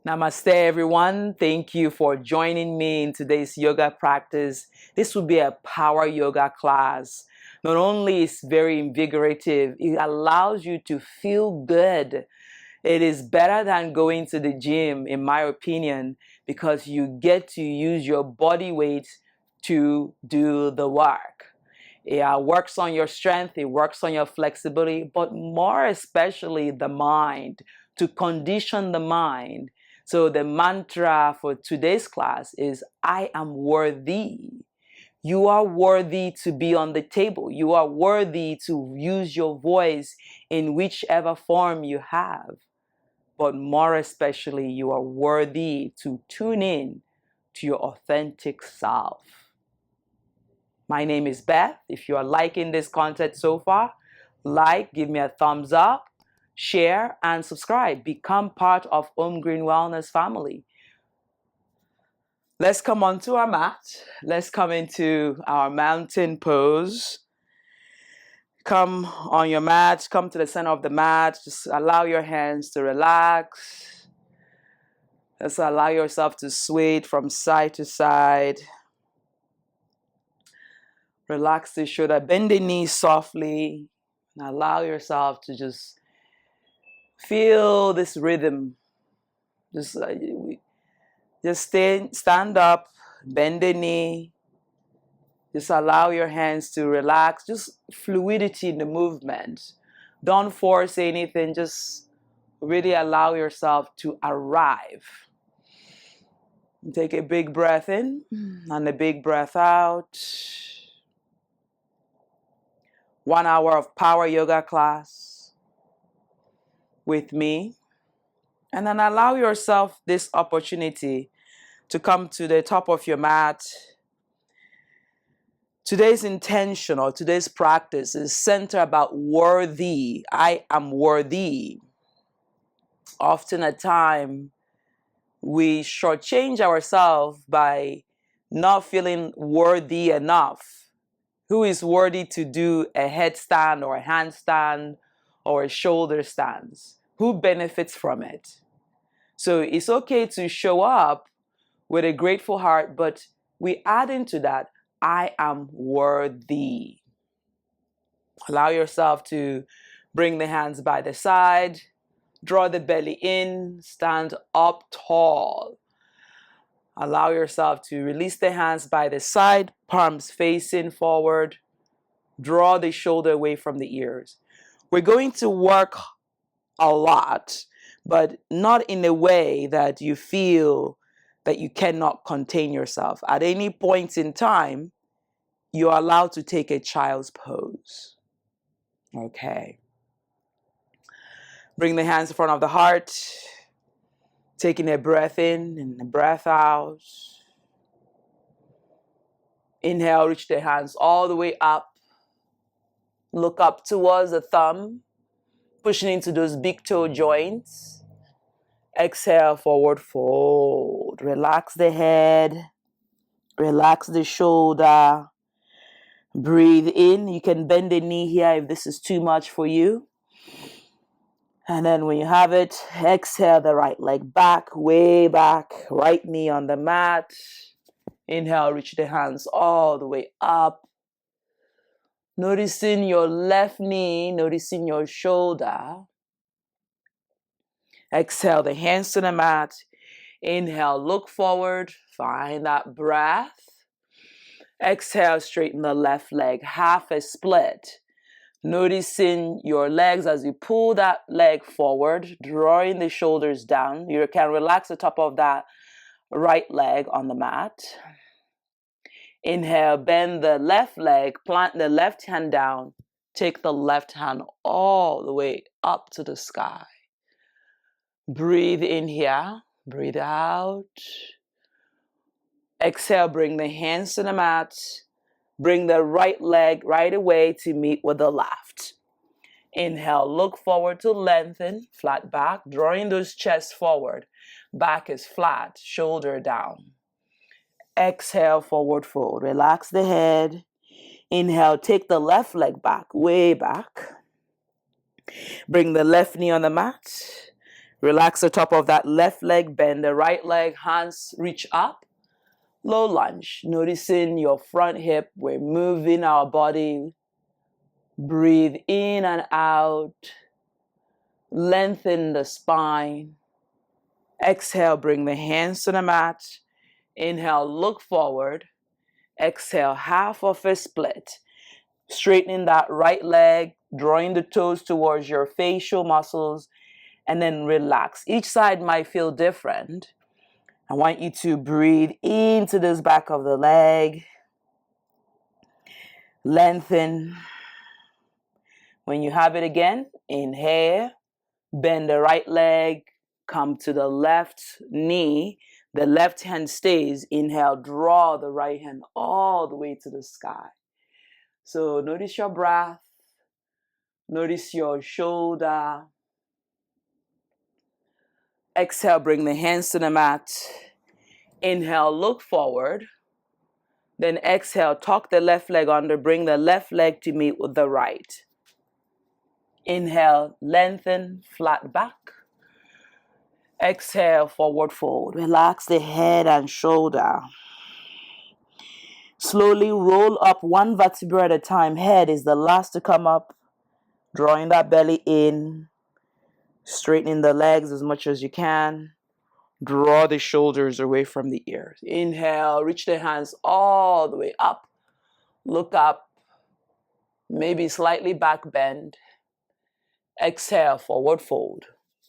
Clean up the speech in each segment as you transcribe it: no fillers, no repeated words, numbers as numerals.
Namaste, everyone. Thank you for joining me in today's yoga practice. This will be a power yoga class. Not only is very invigorative, it allows you to feel good. It is better than going to the gym, in my opinion, because you get to use your body weight to do the work. It works on your strength, it works on your flexibility, but more especially the mind, to condition the mind. So the mantra for today's class is, I am worthy. You are worthy to be on the table. You are worthy to use your voice in whichever form you have. But more especially, you are worthy to tune in to your authentic self. My name is Beth. If you are liking this content so far, give me a thumbs up, share, and subscribe. Become part of Home Green Wellness family. Let's come onto our mat. Let's come into our mountain pose. Come on your mat. Come to the center of the mat. Just allow your hands to relax. Just allow yourself to sway from side to side. Relax the shoulder. Bend the knees softly. And allow yourself to just feel this rhythm. Just stand up, bend the knee. Just allow your hands to relax. Just fluidity in the movement. Don't force anything. Just really allow yourself to arrive. Take a big breath in and a big breath out. 1 hour of power yoga class with me. And then allow yourself this opportunity to come to the top of your mat. Today's intention or today's practice is centered about worthy. I am worthy. Often at time, we shortchange ourselves by not feeling worthy enough. Who is worthy to do a headstand or a handstand or a shoulder stance? Who benefits from it? So it's okay to show up with a grateful heart, but we add into that, I am worthy. Allow yourself to bring the hands by the side, draw the belly in, stand up tall. Allow yourself to release the hands by the side, palms facing forward. Draw the shoulder away from the ears. We're going to work a lot, but not in a way that you feel that you cannot contain yourself. At any point in time, you're allowed to take a child's pose. Okay. Bring the hands in front of the heart. Taking a breath in and a breath out. Inhale, reach the hands all the way up. Look up towards the thumb. Pushing into those big toe joints. Exhale, forward fold. Relax the head. Relax the shoulder. Breathe in. You can bend the knee here if this is too much for you. And then when you have it, exhale the right leg back, way back. Right knee on the mat. Inhale, reach the hands all the way up. Noticing your left knee, noticing your shoulder. Exhale the hands to the mat. Inhale, look forward. Find that breath. Exhale, straighten the left leg, half a split. Noticing your legs as you pull that leg forward, drawing the shoulders down. You can relax the top of that right leg on the mat. Inhale, bend the left leg, plant the left hand down. Take the left hand all the way up to the sky. Breathe in here, breathe out. Exhale, bring the hands to the mat. Bring the right leg right away to meet with the left. Inhale, look forward to lengthen, flat back, drawing those chests forward. Back is flat, shoulder down. Exhale, forward fold. Relax the head. Inhale, take the left leg back, way back. Bring the left knee on the mat. Relax the top of that left leg, bend the right leg, hands reach up. Low lunge, noticing your front hip. We're moving our body. Breathe in and out. Lengthen the spine. Exhale, bring the hands to the mat. Inhale, look forward. Exhale, half of a split. Straightening that right leg, drawing the toes towards your facial muscles, and then relax. Each side might feel different. I want you to breathe into this back of the leg. Lengthen. When you have it again, inhale. Bend the right leg. Come to the left knee. The left hand stays. Inhale, draw the right hand all the way to the sky. So notice your breath. Notice your shoulder. Exhale, bring the hands to the mat. Inhale, look forward. Then exhale, tuck the left leg under. Bring the left leg to meet with the right. Inhale, lengthen, flat back. Exhale, forward fold. Relax the head and shoulder. Slowly roll up one vertebra at a time. Head is the last to come up. Drawing that belly in. Straightening the legs as much as you can. Draw the shoulders away from the ears. Inhale, reach the hands all the way up. Look up. Maybe slightly back bend. Exhale, forward fold.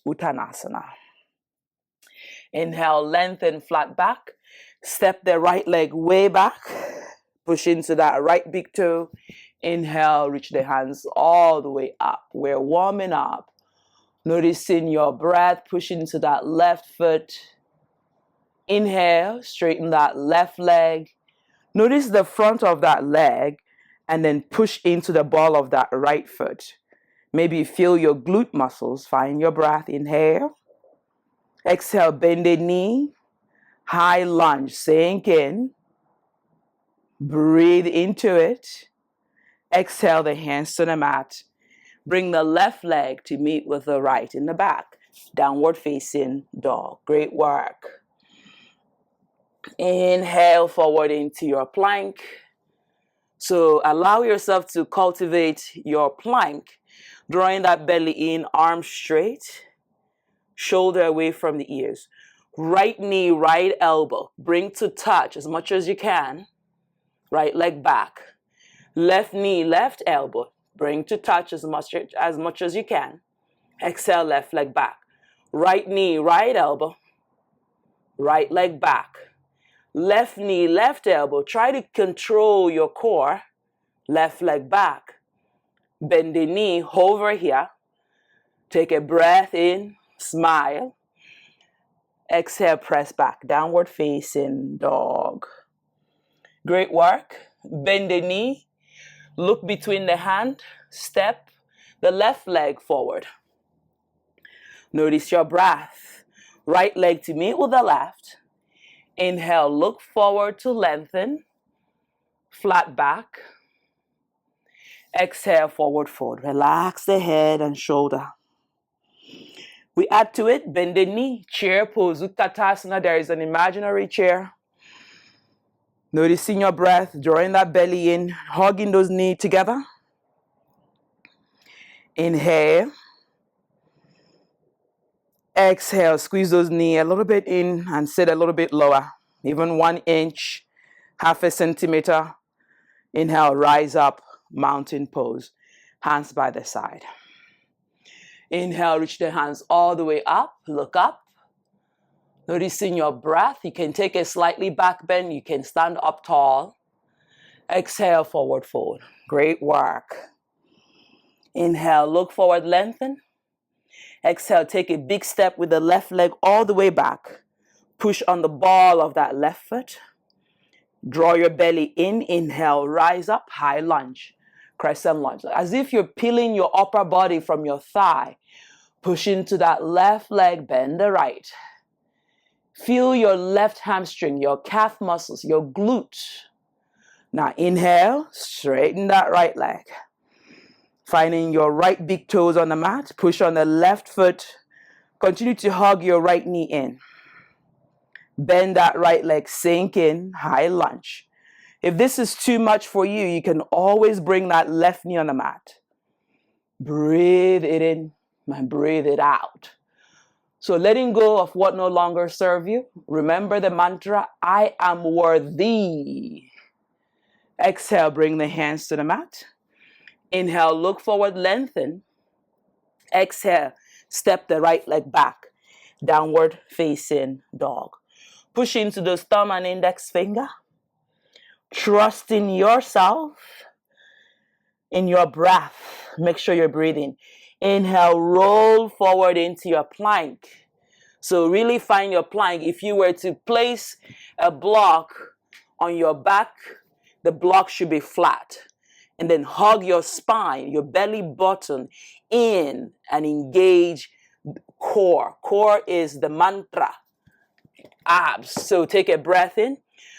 Uttanasana. Inhale, lengthen, flat back. Step the right leg way back. Push into that right big toe. Inhale, reach the hands all the way up. We're warming up. Noticing your breath. Push into that left foot. Inhale, straighten that left leg. Notice the front of that leg and then push into the ball of that right foot. Maybe feel your glute muscles. Find your breath. Inhale. Exhale, bend the knee. High lunge, sink in. Breathe into it. Exhale the hands to the mat. Bring the left leg to meet with the right in the back. Downward facing dog. Great work. Inhale forward into your plank. So allow yourself to cultivate your plank. Drawing that belly in, arms straight. Shoulder away from the ears. Right knee, right elbow. Bring to touch as much as you can. Right leg back. Left knee, left elbow. Bring to touch as much as you can. Exhale, left leg back. Right knee, right elbow. Right leg back. Left knee, left elbow. Try to control your core. Left leg back. Bend the knee, hover here. Take a breath in, smile. Exhale, press back. Downward facing dog. Great work. Bend the knee. Look between the hand. Step the left leg forward. Notice your breath. Right leg to meet with the left. Inhale, look forward to lengthen. Flat back. Exhale, forward fold. Relax the head and shoulder. We add to it, bend the knee, chair pose, Uttanasana. There is an imaginary chair. Noticing your breath, drawing that belly in, hugging those knees together. Inhale. Exhale, squeeze those knees a little bit in and sit a little bit lower. Even 1 inch, half a centimeter. Inhale, rise up, mountain pose. Hands by the side. Inhale, reach the hands all the way up. Look up. Noticing your breath. You can take a slightly back bend. You can stand up tall. Exhale, forward fold. Great work. Inhale, look forward, lengthen. Exhale, take a big step with the left leg all the way back. Push on the ball of that left foot. Draw your belly in. Inhale, rise up, high lunge. Crescent lunge. As if you're peeling your upper body from your thigh. Push into that left leg, bend the right. Feel your left hamstring, your calf muscles, your glute. Now inhale, straighten that right leg. Finding your right big toes on the mat. Push on the left foot. Continue to hug your right knee in. Bend that right leg, sink in, high lunge. If this is too much for you, you can always bring that left knee on the mat. Breathe it in and breathe it out. So letting go of what no longer serves you. Remember the mantra, I am worthy. Exhale, bring the hands to the mat. Inhale, look forward, lengthen. Exhale, step the right leg back. Downward facing dog. Push into the thumb and index finger. Trust in yourself, in your breath. Make sure you're breathing. Inhale, roll forward into your plank. So really find your plank. If you were to place a block on your back, the block should be flat. And then hug your spine, your belly button in and engage core. Core is the mantra. Abs. So take a breath in.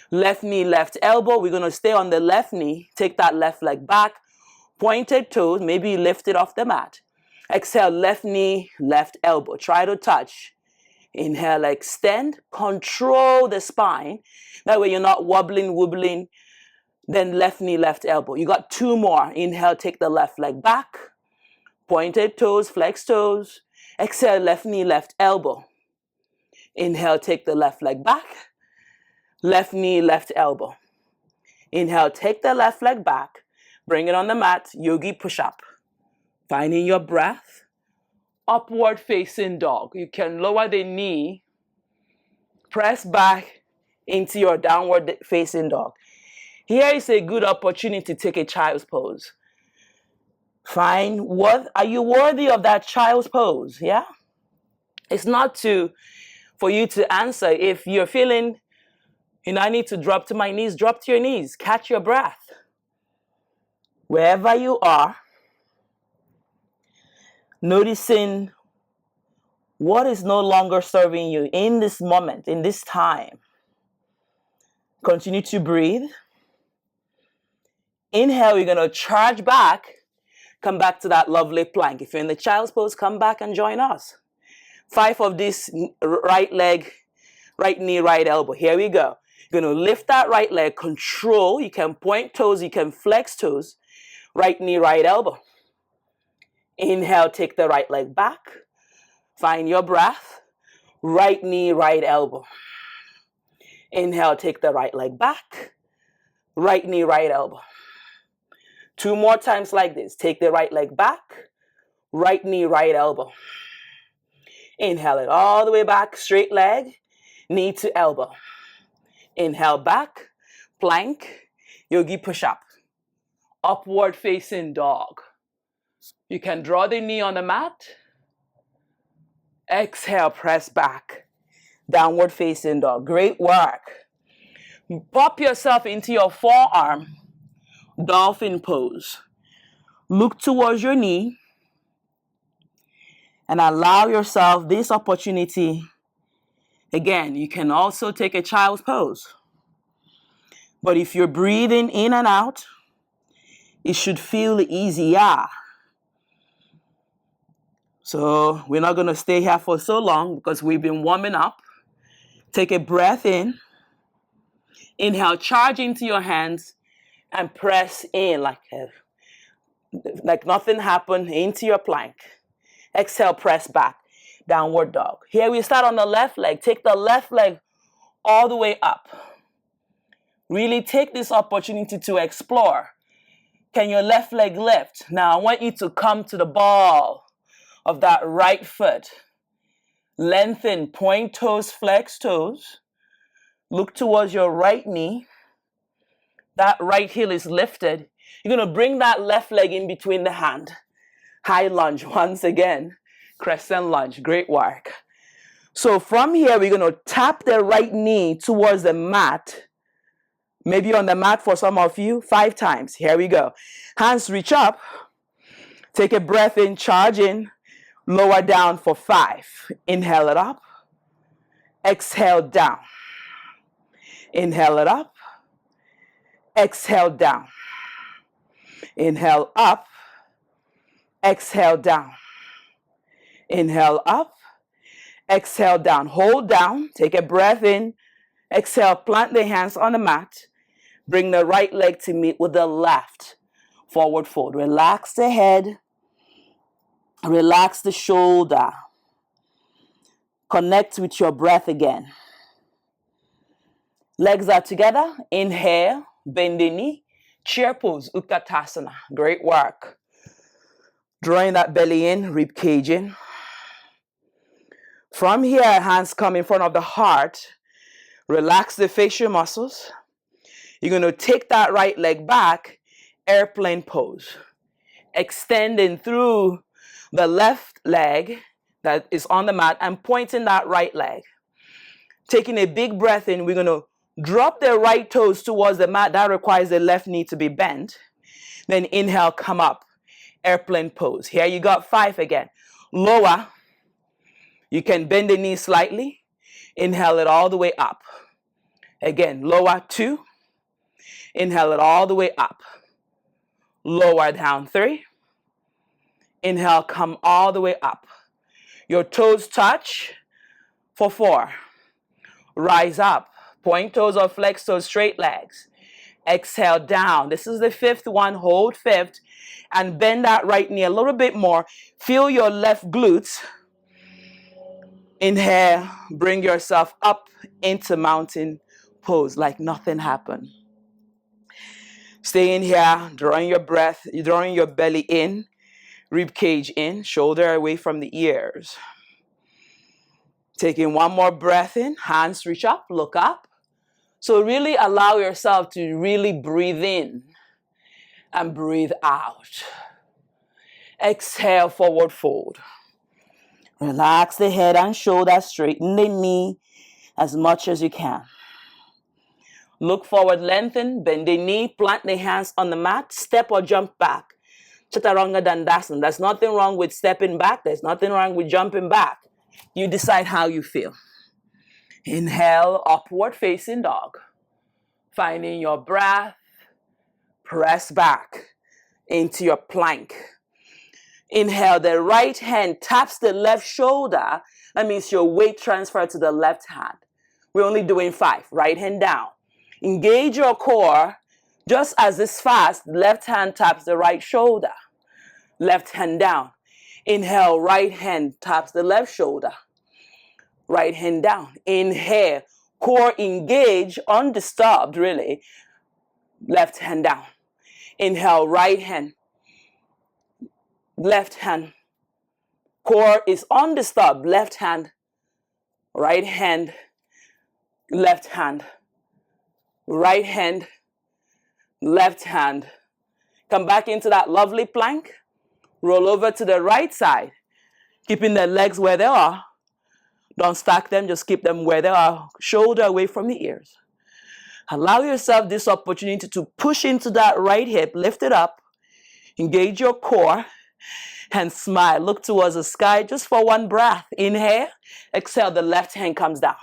Left knee, left elbow. We're going to stay on the left knee. Take that left leg back. Pointed toes. Maybe lift it off the mat. Exhale, left knee, left elbow. Try to touch. Inhale, extend. Control the spine. That way you're not wobbling. Then left knee, left elbow. You got two more. Inhale, take the left leg back. Pointed toes, flex toes. Exhale, left knee, left elbow. Inhale, take the left leg back. Left knee, left elbow. Inhale, take the left leg back. Bring it on the mat. Yogi push-up. Finding your breath. Upward facing dog. You can lower the knee. Press back into your downward facing dog. Here is a good opportunity to take a child's pose. Find what are you worthy of that child's pose? Yeah? It's not for you to answer. If you're feeling, I need to drop to my knees, drop to your knees. Catch your breath. Wherever you are, noticing what is no longer serving you in this moment, in this time. Continue to breathe. Inhale, you're going to charge back. Come back to that lovely plank. If you're in the child's pose, come back and join us. 5 of this right leg, right knee, right elbow. Here we go. You're going to lift that right leg. Control. You can point toes. You can flex toes. Right knee, right elbow. Inhale, take the right leg back. Find your breath. Right knee, right elbow. Inhale, take the right leg back. Right knee, right elbow. 2 more times like this. Take the right leg back. Right knee, right elbow. Inhale it all the way back. Straight leg. Knee to elbow. Inhale back. Plank. Yogi push-up. Upward facing dog. You can draw the knee on the mat. Exhale, press back. Downward facing dog. Great work. Pop yourself into your forearm. Dolphin pose. Look towards your knee and allow yourself this opportunity. Again, you can also take a child's pose. But if you're breathing in and out, it should feel easier. So we're not going to stay here for so long because we've been warming up. Take a breath in. Inhale, charge into your hands and press in like nothing happened into your plank. Exhale, press back. Downward dog. Here we start on the left leg. Take the left leg all the way up. Really take this opportunity to explore. Can your left leg lift? Now I want you to come to the ball of that right foot. Lengthen, point toes, flex toes. Look towards your right knee. That right heel is lifted. You're going to bring that left leg in between the hand. High lunge once again. Crescent lunge. Great work. So from here, we're going to tap the right knee towards the mat. Maybe on the mat for some of you, 5 times. Here we go. Hands reach up. Take a breath in, charge in. Lower down for 5. Inhale it up. Exhale down. Inhale it up. Exhale down. Inhale up. Exhale down. Inhale up. Exhale down. Hold down. Take a breath in. Exhale. Plant the hands on the mat. Bring the right leg to meet with the left. Forward fold. Relax the head. Relax the shoulder. Connect with your breath again. Legs are together. Inhale. Bend the knee. Chair pose. Utkatasana. Great work. Drawing that belly in. Rib cage in. From here, hands come in front of the heart. Relax the facial muscles. You're going to take that right leg back. Airplane pose. Extending through the left leg that is on the mat and pointing that right leg. Taking a big breath in, we're going to drop the right toes towards the mat. That requires the left knee to be bent. Then inhale, come up. Airplane pose. Here you got 5 again. Lower. You can bend the knee slightly. Inhale it all the way up. Again, lower 2. Inhale it all the way up. Lower down 3. Inhale, come all the way up. Your toes touch for 4. Rise up. Point toes or flex toes, straight legs. Exhale down. This is the 5th one. Hold 5th. And bend that right knee a little bit more. Feel your left glutes. Inhale. Bring yourself up into mountain pose like nothing happened. Stay in here. Drawing your breath. Drawing your belly in. Rib cage in. Shoulder away from the ears. Taking one more breath in. Hands reach up. Look up. So really allow yourself to really breathe in and breathe out. Exhale, forward fold. Relax the head and shoulders. Straighten the knee as much as you can. Look forward, lengthen, bend the knee, plant the hands on the mat, step or jump back. Chaturanga Dandasana. There's nothing wrong with stepping back. There's nothing wrong with jumping back. You decide how you feel. Inhale, upward facing dog. Finding your breath. Press back into your plank. Inhale, the right hand taps the left shoulder. That means your weight transfer to the left hand. We're only doing 5. Right hand down. Engage your core. Just as this fast, left hand taps the right shoulder. Left hand down. Inhale, right hand taps the left shoulder. Right hand down. Inhale. Core engage, undisturbed really. Left hand down. Inhale, right hand. Left hand. Core is undisturbed. Left hand. Right hand. Left hand. Right hand. Left hand. Come back into that lovely plank. Roll over to the right side. Keeping the legs where they are. Don't stack them, just keep them where they are. Shoulder away from the ears. Allow yourself this opportunity to push into that right hip. Lift it up. Engage your core. And smile. Look towards the sky just for one breath. Inhale. Exhale. The left hand comes down.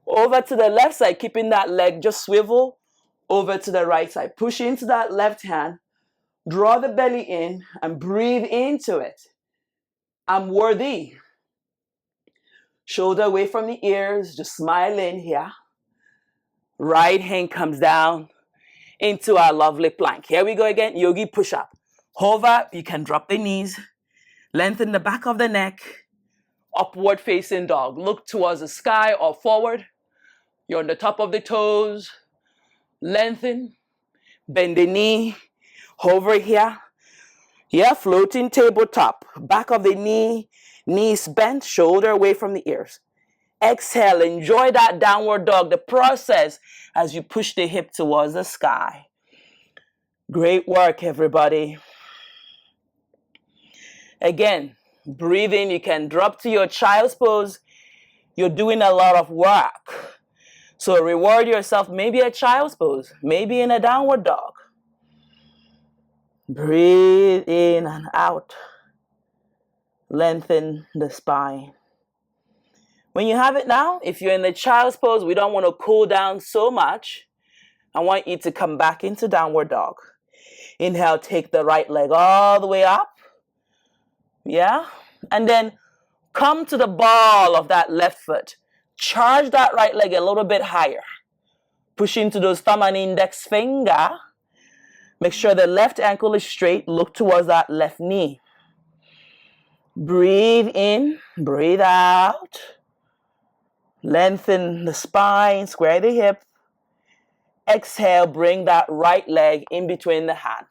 Over to the left side. Keeping that leg just swivel. Over to the right side. Push into that left hand. Draw the belly in. And breathe into it. I'm worthy. Shoulder away from the ears. Just smile in here. Right hand comes down into our lovely plank. Here we go again. Yogi push-up. Hover. You can drop the knees. Lengthen the back of the neck. Upward facing dog. Look towards the sky or forward. You're on the top of the toes. Lengthen. Bend the knee. Hover here. Yeah, floating tabletop. Back of the knee. Knees bent. Shoulder away from the ears. Exhale. Enjoy that downward dog. The process as you push the hip towards the sky. Great work, everybody. Again, breathe in. You can drop to your child's pose. You're doing a lot of work. So reward yourself. Maybe a child's pose. Maybe in a downward dog. Breathe in and out. Lengthen the spine. When you have it now, if you're in the child's pose, we don't want to cool down so much. I want you to come back into downward dog. Inhale, take the right leg all the way up. Yeah. And then Come to the ball of that left foot. Charge that right leg a little bit higher. Push into those thumb and index finger. Make sure the left ankle is straight. Look towards that left knee. Breathe in, breathe out. Lengthen the spine, square the hip. Exhale, bring that right leg in between the hand.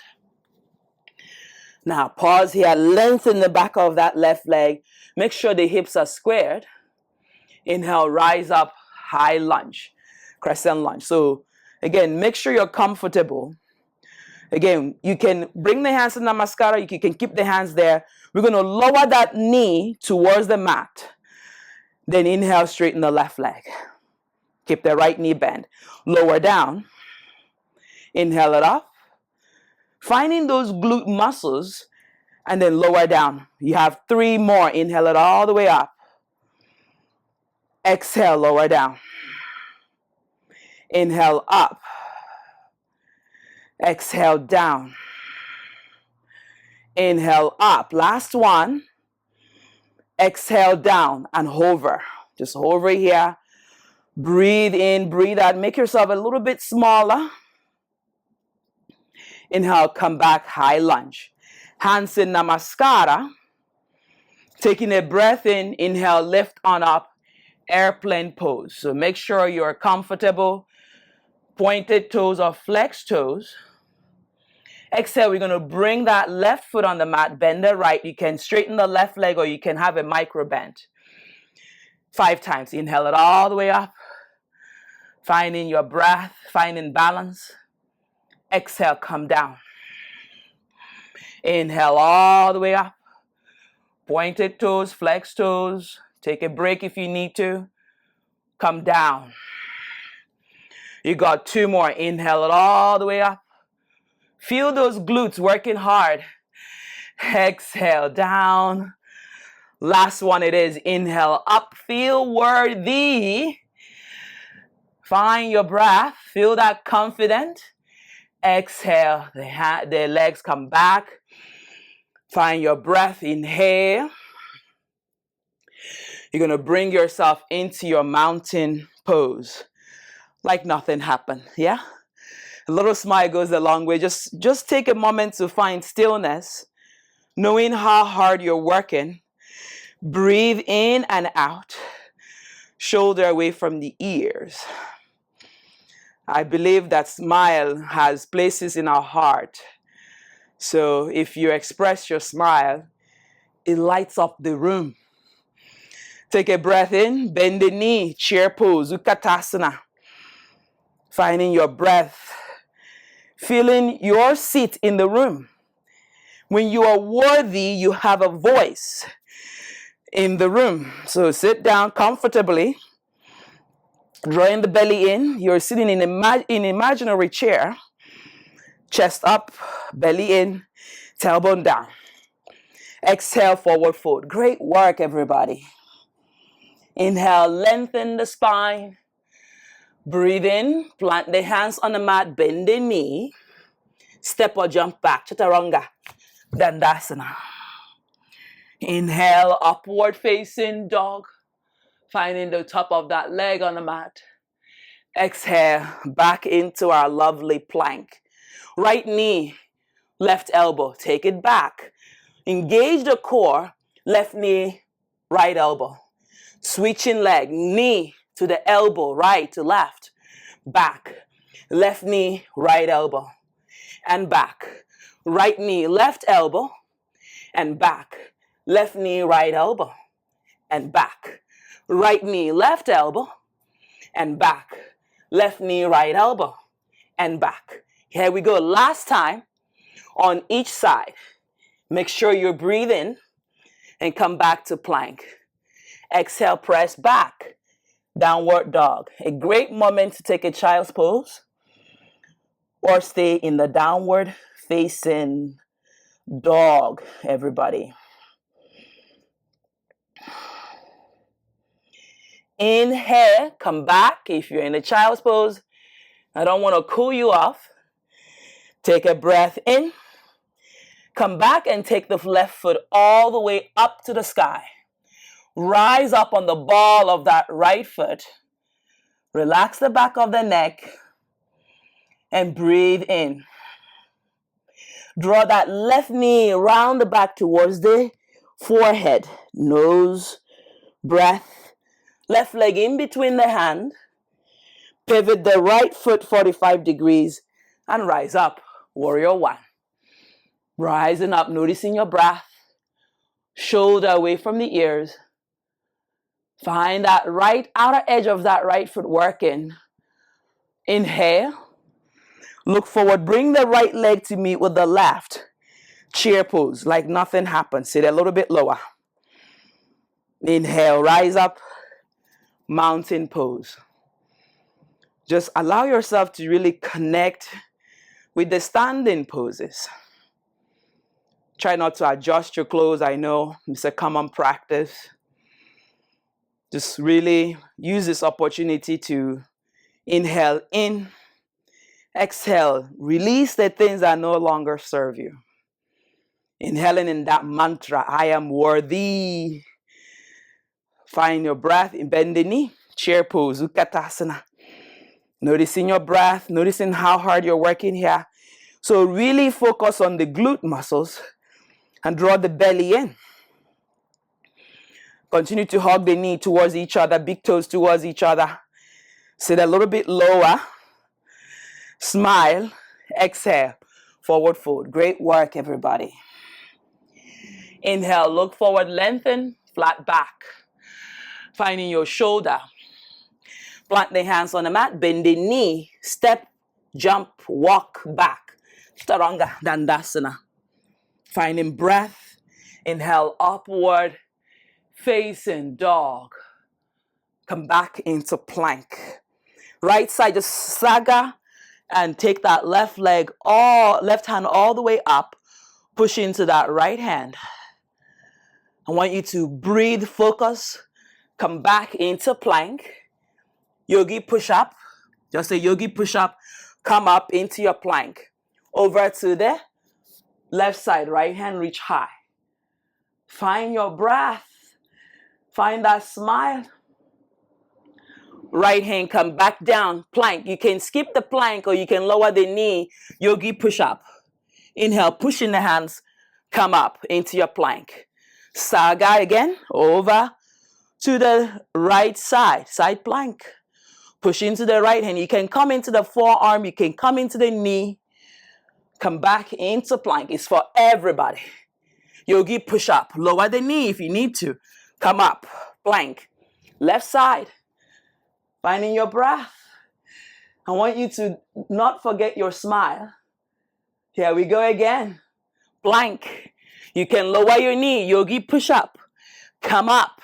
Now pause here, lengthen the back of that left leg. Make sure the hips are squared. Inhale, rise up, high lunge, crescent lunge. So again, make sure you're comfortable. Again, you can bring the hands to Namaskara, you can keep the hands there. We're going to lower that knee towards the mat. Then inhale, straighten the left leg. Keep the right knee bent. Lower down. Inhale it up. Finding those glute muscles and then lower down. You have 3 more. Inhale it all the way up. Exhale, lower down. Inhale up. Exhale down. Inhale up. Last one. Exhale down and hover. Just hover here. Breathe in, breathe out. Make yourself a little bit smaller. Inhale, come back, high lunge. Hands in Namaskara. Taking a breath in, inhale, lift on up, airplane pose. So make sure you're comfortable. Pointed toes or flexed toes. Exhale, we're going to bring that left foot on the mat, bend the right. You can straighten the left leg or you can have a micro bend. 5 times. Inhale it all the way up. Finding your breath, finding balance. Exhale, come down. Inhale all the way up. Pointed toes, flex toes. Take a break if you need to. Come down. You got 2 more. Inhale it all the way up. Feel those glutes working hard. Exhale down. Last one it is. Inhale up. Feel worthy. Find your breath. Feel that confident. Exhale. The legs come back. Find your breath. Inhale. You're going to bring yourself into your mountain pose. Like nothing happened. Yeah? A little smile goes a long way. Just take a moment to find stillness. Knowing how hard you're working. Breathe in and out. Shoulder away from the ears. I believe that smile has places in our heart. So if you express your smile, it lights up the room. Take a breath in, bend the knee, chair pose, Utkatasana. Finding your breath, feeling your seat in the room. When you are worthy, you have a voice in the room. So sit down comfortably, drawing the belly in. You're sitting in an imaginary chair. Chest up, belly in, tailbone down. Exhale, forward fold. Great work, everybody. Inhale, lengthen the spine. Breathe in, plant the hands on the mat, bend the knee. Step or jump back, Chaturanga, Dandasana. Inhale, upward facing dog. Finding the top of that leg on the mat. Exhale, back into our lovely plank. Right knee, left elbow, take it back. Engage the core, left knee, right elbow. Switching leg, knee to the elbow, right to left, back. Left knee, right elbow, and back. Right knee, left elbow, and back. Left knee, right elbow, and back. Right knee, left elbow, and back. Left knee, right elbow, and back. Here we go. Last time on each side. Make sure you're breathing and come back to plank. Exhale, press back. Downward dog. A great moment to take a child's pose or stay in the downward facing dog, everybody. Inhale, come back. If you're in a child's pose, I don't want to cool you off. Take a breath in. Come back and take the left foot all the way up to the sky. Rise up on the ball of that right foot. Relax the back of the neck and breathe in. Draw that left knee round the back towards the forehead. Nose, breath. Left leg in between the hand. Pivot the right foot 45 degrees and rise up. Warrior one. Rising up, noticing your breath. Shoulder away from the ears. Find that right outer edge of that right foot working. Inhale. Look forward. Bring the right leg to meet with the left. Chair pose, like nothing happened. Sit a little bit lower. Inhale, rise up. Mountain pose. Just allow yourself to really connect with the standing poses. Try not to adjust your clothes. I know it's a common practice. Just really use this opportunity to inhale in. Exhale, release the things that no longer serve you. Inhaling in that mantra, I am worthy. Find your breath, bend the knee, chair pose, Utkatasana. Noticing your breath, noticing how hard you're working here. So really focus on the glute muscles and draw the belly in. Continue to hug the knee towards each other, big toes towards each other. Sit a little bit lower. Smile, exhale, forward fold. Great work, everybody. Inhale, look forward, lengthen, flat back. Finding your shoulder. Plant the hands on the mat, bend the knee, step, jump, walk back. Chaturanga Dandasana. Finding breath. Inhale, upward, facing dog. Come back into plank. Right side, just saga. And take that left hand all the way up. Push into that right hand. I want you to breathe, focus. Come back into plank. Yogi push up. Just a yogi push up. Come up into your plank. Over to the left side. Right hand reach high. Find your breath. Find that smile. Right hand come back down, plank. You can skip the plank or you can lower the knee. Yogi push up. Inhale, pushing the hands, come up into your plank. Saga again, over to the right side, side plank. Push into the right hand. You can come into the forearm, you can come into the knee. Come back into plank. It's for everybody. Yogi push up. Lower the knee if you need to. Come up, plank. Left side. Finding your breath. I want you to not forget your smile. Here we go again. Plank. You can lower your knee. Yogi push up. Come up.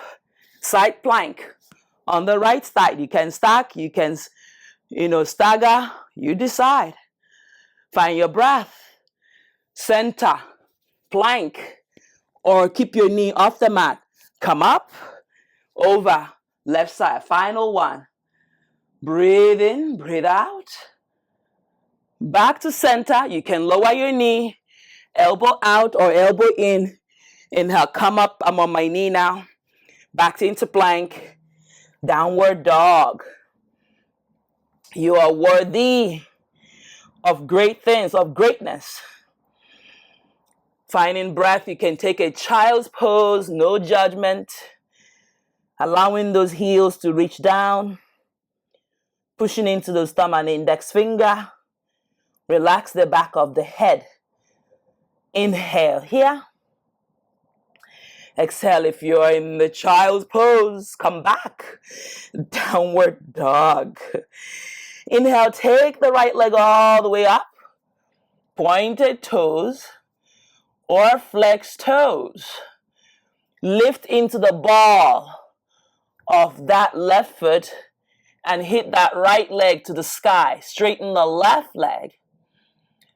Side plank. On the right side. You can stack. You can, stagger. You decide. Find your breath. Center. Plank. Or keep your knee off the mat. Come up. Over. Left side. Final one. Breathe in, breathe out. Back to center. You can lower your knee, elbow out or elbow in. Inhale, come up. I'm on my knee now. Back into plank. Downward dog. You are worthy of great things, of greatness. Finding breath, you can take a child's pose, no judgment. Allowing those heels to reach down. Pushing into those thumb and index finger. Relax the back of the head. Inhale here. Exhale if you're in the child's pose. Come back. Downward dog. Inhale, take the right leg all the way up. Pointed toes or flex toes. Lift into the ball of that left foot. And hit that right leg to the sky. Straighten the left leg.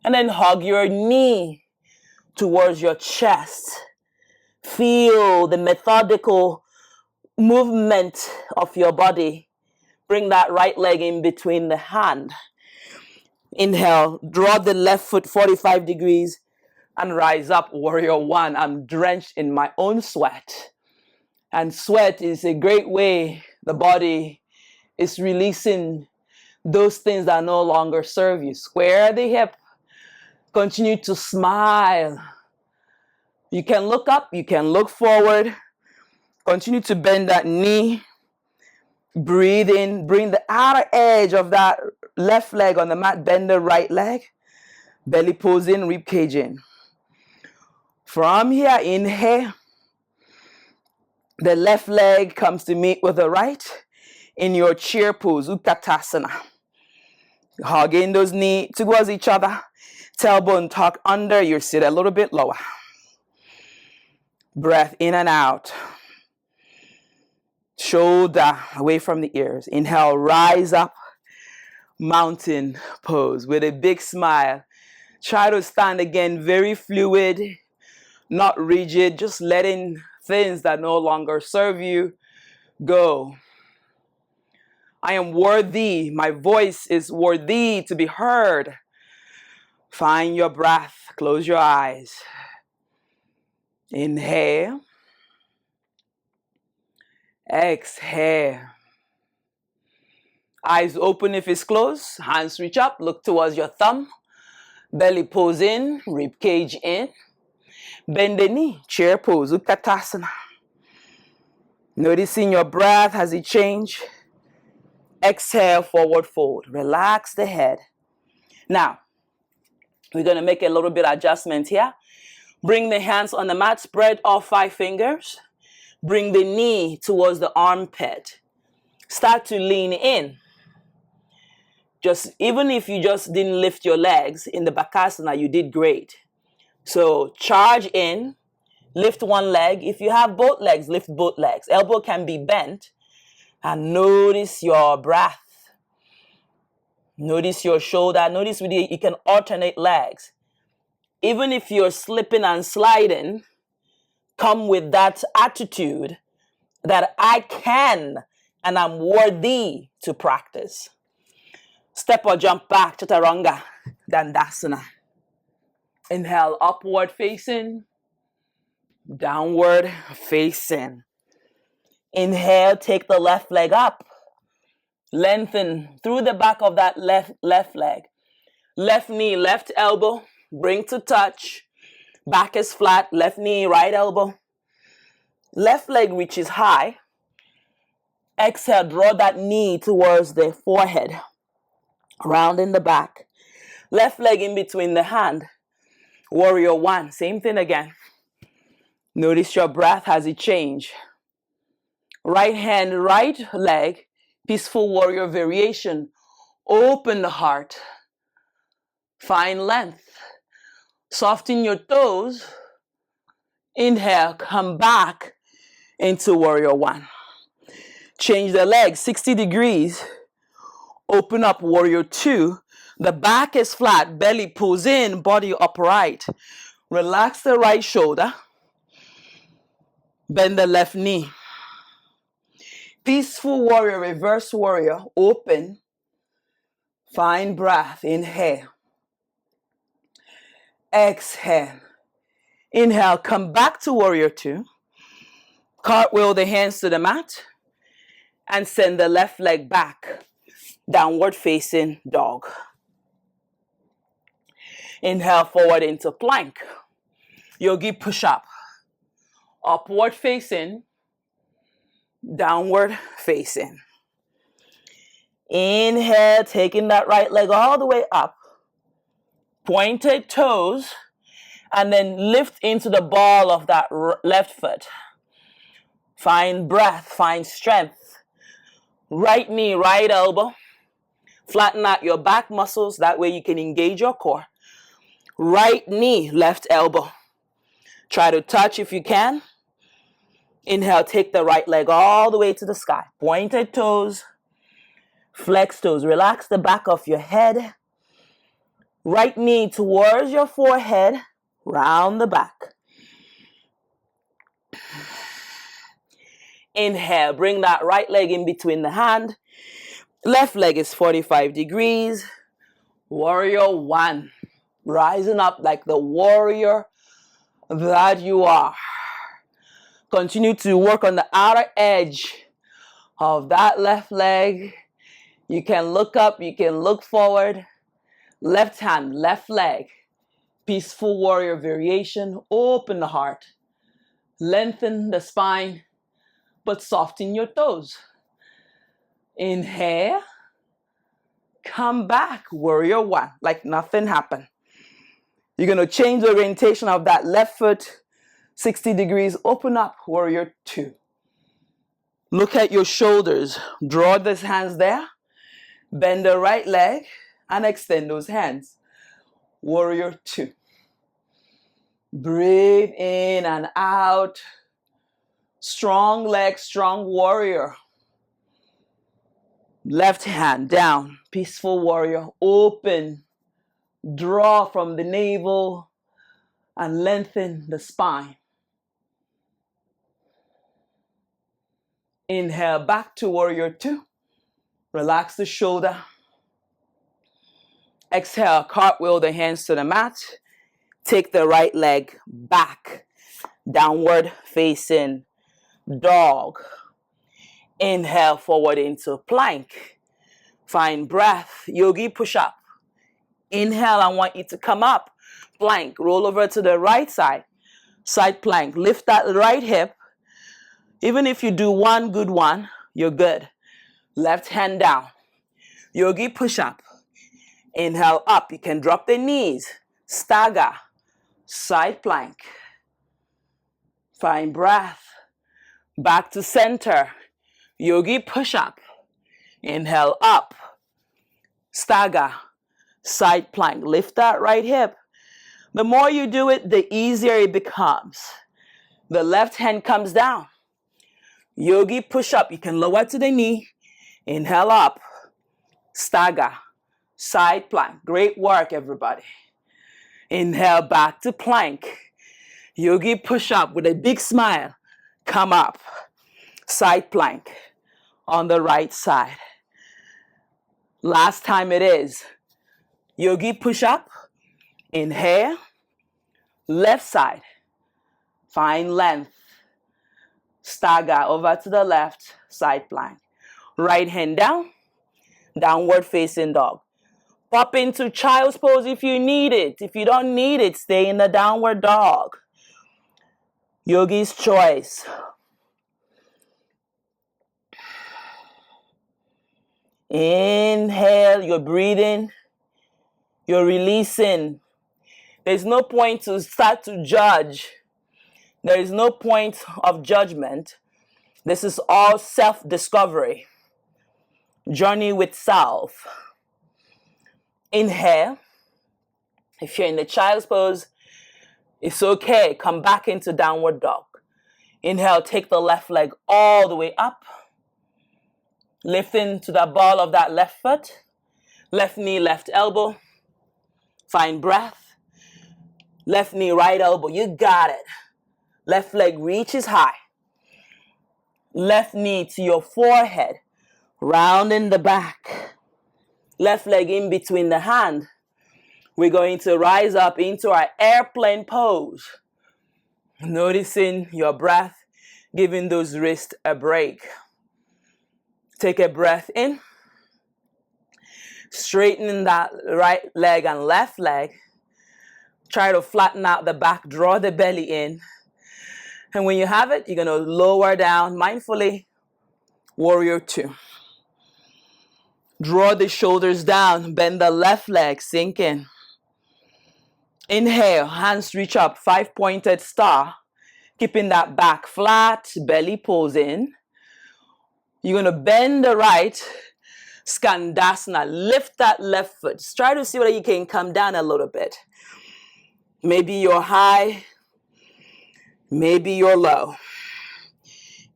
And then hug your knee towards your chest. Feel the methodical movement of your body. Bring that right leg in between the hand. Inhale, draw the left foot 45 degrees and rise up, warrior one. I'm drenched in my own sweat. And sweat is a great way the body is releasing those things that no longer serve you. Square the hip. Continue to smile. You can look up, you can look forward. Continue to bend that knee. Breathe in. Bring the outer edge of that left leg on the mat. Bend the right leg. Belly pose in, rib cage in. From here, inhale. The left leg comes to meet with the right in your chair pose, Utkatasana. Hugging those knees towards each other. Tailbone tuck under. You sit a little bit lower. Breath in and out. Shoulder away from the ears. Inhale, rise up. Mountain pose with a big smile. Try to stand again very fluid, not rigid, just letting things that no longer serve you go. I am worthy. My voice is worthy to be heard. Find your breath. Close your eyes. Inhale. Exhale. Eyes open if it's closed. Hands reach up. Look towards your thumb. Belly pose in. Rib cage in. Bend the knee. Chair pose. Utkatasana. Noticing your breath as it changes. Exhale, forward fold. Relax the head. Now, we're going to make a little bit of adjustment here. Bring the hands on the mat. Spread all 5 fingers. Bring the knee towards the armpit. Start to lean in. Even if you just didn't lift your legs in the Bakasana, you did great. So charge in. Lift one leg. If you have both legs, lift both legs. Elbow can be bent. And notice your breath. Notice your shoulder. Notice you can alternate legs. Even if you're slipping and sliding, come with that attitude that I can and I'm worthy to practice. Step or jump back, Chaturanga, Dandasana. Inhale, upward facing, downward facing. Inhale, take the left leg up. Lengthen through the back of that left leg. Left knee, left elbow, bring to touch. Back is flat, left knee, right elbow. Left leg reaches high. Exhale, draw that knee towards the forehead. Round in the back. Left leg in between the hand. Warrior one, same thing again. Notice your breath as it changes. Right hand, right leg, peaceful warrior variation. Open the heart. Find length. Soften your toes. Inhale, come back into warrior one. Change the legs 60 degrees. Open up warrior two. The back is flat, belly pulls in, body upright. Relax the right shoulder. Bend the left knee. Peaceful warrior, reverse warrior, open. Find breath, inhale. Exhale. Inhale, come back to warrior two. Cartwheel the hands to the mat. And send the left leg back. Downward facing dog. Inhale forward into plank. Yogi push up. Upward facing. Downward facing. Inhale, taking that right leg all the way up. Pointed toes. And then lift into the ball of that left foot. Find breath, find strength. Right knee, right elbow. Flatten out your back muscles. That way you can engage your core. Right knee, left elbow. Try to touch if you can. Inhale, take the right leg all the way to the sky. Pointed toes. Flex toes. Relax the back of your head. Right knee towards your forehead. Round the back. Inhale, bring that right leg in between the hand. Left leg is 45 degrees. Warrior one. Rising up like the warrior that you are. Continue to work on the outer edge of that left leg. You can look up, you can look forward. Left hand, left leg. Peaceful warrior variation. Open the heart. Lengthen the spine, but soften your toes. Inhale. Come back, warrior one, like nothing happened. You're going to change the orientation of that left foot 60 degrees. Open up, warrior two. Look at your shoulders. Draw these hands there. Bend the right leg and extend those hands. Warrior two. Breathe in and out. Strong leg, strong warrior. Left hand down. Peaceful warrior. Open. Draw from the navel and lengthen the spine. Inhale back to warrior two. Relax the shoulder. Exhale, cartwheel the hands to the mat. Take the right leg back. Downward facing dog. Inhale forward into plank. Find breath. Yogi push up. Inhale, I want you to come up. Plank. Roll over to the right side. Side plank. Lift that right hip. Even if you do one good one, you're good. Left hand down. Yogi push up. Inhale up. You can drop the knees. Stagger. Side plank. Find breath. Back to center. Yogi push up. Inhale up. Stagger. Side plank. Lift that right hip. The more you do it, the easier it becomes. The left hand comes down. Yogi push up. You can lower to the knee. Inhale up. Stagger. Side plank. Great work, everybody. Inhale back to plank. Yogi push up with a big smile. Come up. Side plank on the right side. Last time it is. Yogi push up. Inhale. Left side. Find length. Stagger over to the left. Side plank. Right hand down. Downward facing dog. Pop into child's pose if you need it. If you don't need it, stay in the downward dog. Yogi's choice. Inhale, you're breathing. You're releasing. There's no point to start to judge. There is no point of judgment. This is all self-discovery. Journey with self. Inhale. If you're in the child's pose, it's okay. Come back into downward dog. Inhale, take the left leg all the way up. Lifting to the ball of that left foot. Left knee, left elbow. Find breath. Left knee, right elbow. You got it. Left leg reaches high. Left knee to your forehead. Rounding the back. Left leg in between the hand. We're going to rise up into our airplane pose. Noticing your breath, giving those wrists a break. Take a breath in. Straightening that right leg and left leg. Try to flatten out the back, draw the belly in. And when you have it, you're going to lower down mindfully. Warrior two. Draw the shoulders down, bend the left leg, sink in. Inhale, hands reach up, 5-pointed star. Keeping that back flat, belly pulls in. You're going to bend the right, Skandasana. Lift that left foot. Just try to see whether you can come down a little bit. Maybe you're high, maybe you're low.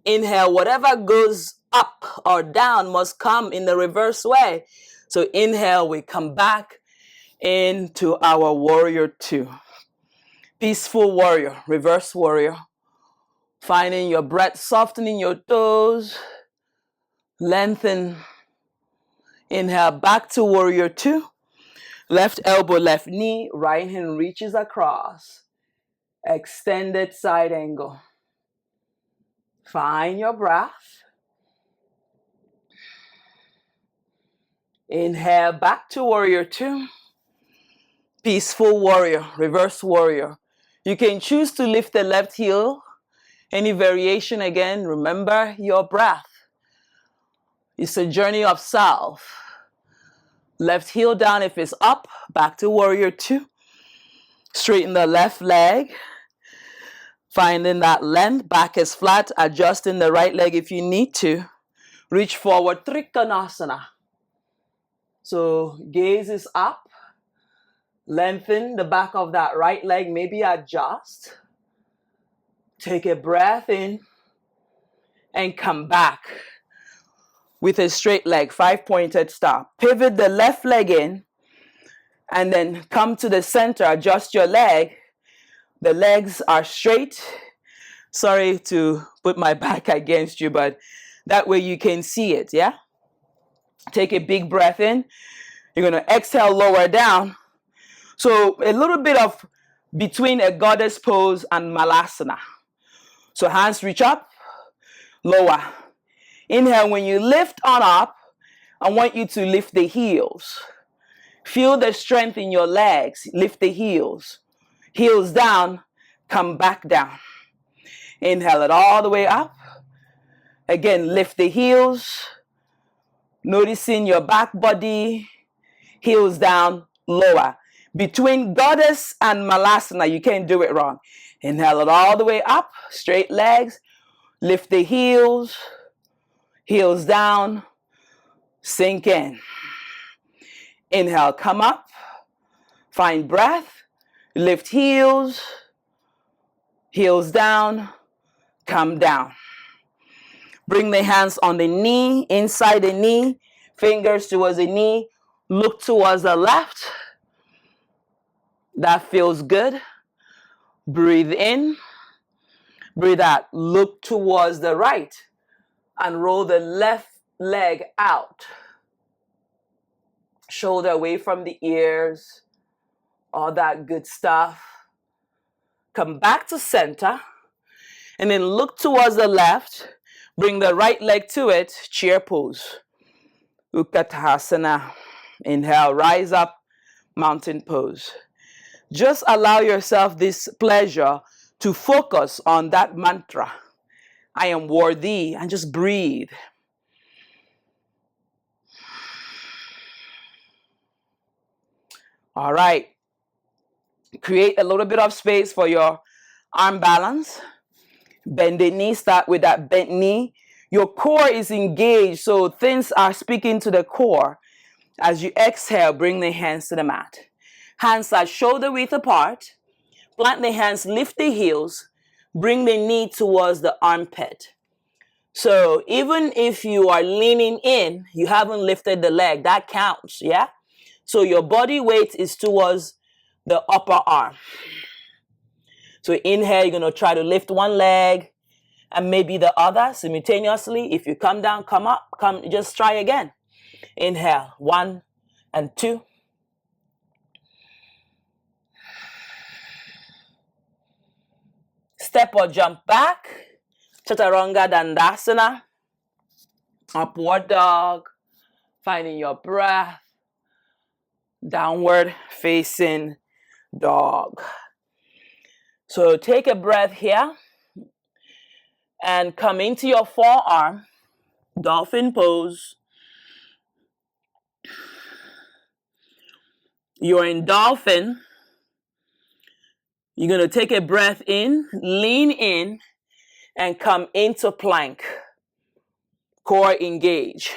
Inhale, whatever goes up or down must come in the reverse way. So inhale, we come back into our warrior two. Peaceful warrior, reverse warrior. Finding your breath, softening your toes. Lengthen. Inhale, back to warrior two. Left elbow, left knee, right hand reaches across. Extended side angle. Find your breath. Inhale back to warrior two. Peaceful warrior, reverse warrior. You can choose to lift the left heel. Any variation, again, remember your breath. It's a journey of self. Left heel down if it's up, back to warrior two. Straighten the left leg. Finding that length, back is flat, adjusting the right leg if you need to. Reach forward, Trikonasana. So gaze is up. Lengthen the back of that right leg, maybe adjust. Take a breath in and come back with a straight leg, 5-pointed star. Pivot the left leg in and then come to the center, adjust your leg. The legs are straight. Sorry to put my back against you, but that way you can see it, yeah? Take a big breath in. You're going to exhale, lower down. So a little bit of between a goddess pose and malasana. So hands reach up, lower. Inhale, when you lift on up, I want you to lift the heels. Feel the strength in your legs. Lift the heels. Heels down, come back down. Inhale it all the way up. Again, lift the heels. Noticing your back body. Heels down, lower. Between goddess and malasana, you can't do it wrong. Inhale it all the way up. Straight legs. Lift the heels. Heels down. Sink in. Inhale, come up. Find breath. Lift heels. Heels down. Come down. Bring the hands on the knee, inside the knee, fingers towards the knee. Look towards the left. That feels good. Breathe in. Breathe out. Look towards the right and roll the left leg out. Shoulder away from the ears. All that good stuff. Come back to center. And then look towards the left. Bring the right leg to it. Chair pose. Utkatasana. Inhale, rise up. Mountain pose. Just allow yourself this pleasure to focus on that mantra. I am worthy. And just breathe. All right. Create a little bit of space for your arm balance. Bend the knee. Start with that bent knee. Your core is engaged, so things are speaking to the core. As you exhale, bring the hands to the mat. Hands are shoulder width apart. Plant the hands, lift the heels. Bring the knee towards the armpit. So even if you are leaning in, you haven't lifted the leg. That counts, yeah? So your body weight is towards the upper arm. So inhale, you're going to try to lift one leg and maybe the other simultaneously. If you come down, come up, just try again. Inhale, 1 and 2. Step or jump back. Chaturanga Dandasana. Upward dog. Finding your breath. Downward facing dog. So take a breath here. And come into your forearm. Dolphin pose. You're in dolphin. You're going to take a breath in, lean in, and come into plank. Core engage.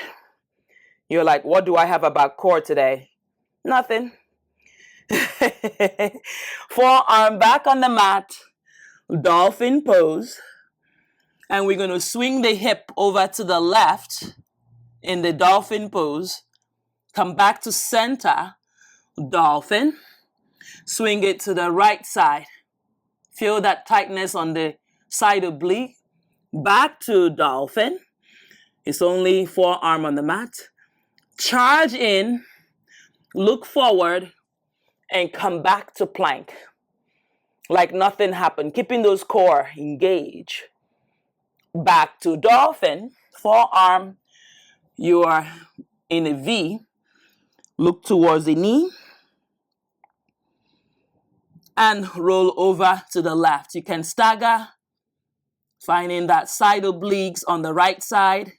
You're like, what do I have about core today? Nothing. Forearm back on the mat. Dolphin pose. And we're going to swing the hip over to the left in the dolphin pose. Come back to center. Dolphin. Swing it to the right side. Feel that tightness on the side oblique. Back to dolphin. It's only forearm on the mat. Charge in. Look forward. And come back to plank. Like nothing happened. Keeping those core engaged. Back to dolphin. Forearm, you are in a V. Look towards the knee. And roll over to the left. You can stagger, finding that side obliques on the right side,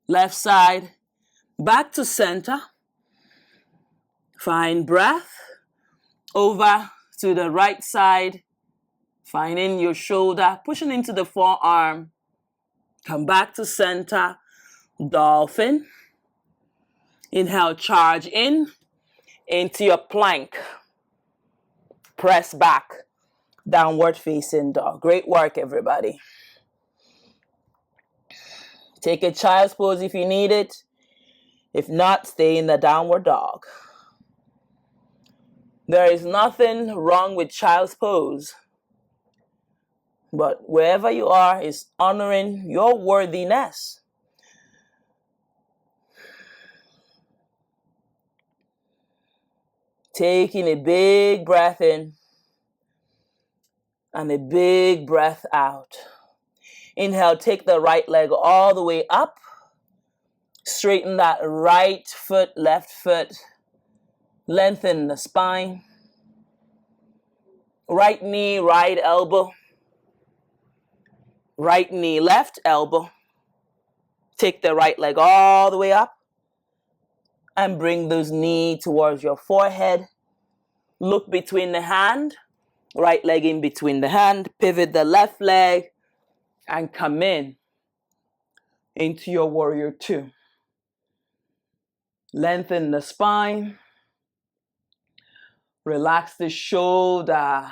left side, back to center. Find breath, over to the right side, finding your shoulder, pushing into the forearm. Come back to center, dolphin. Inhale, charge in, into your plank. Press back, downward facing dog. Great work, everybody. Take a child's pose if you need it. If not, stay in the downward dog. There is nothing wrong with child's pose, but wherever you are is honoring your worthiness. Taking a big breath in and a big breath out. Inhale, take the right leg all the way up. Straighten that right foot, left foot. Lengthen the spine. Right knee, right elbow. Right knee, left elbow. Take the right leg all the way up. And bring those knees towards your forehead. Look between the hand. Right leg in between the hand. Pivot the left leg. And come in into your warrior two. Lengthen the spine. Relax the shoulder.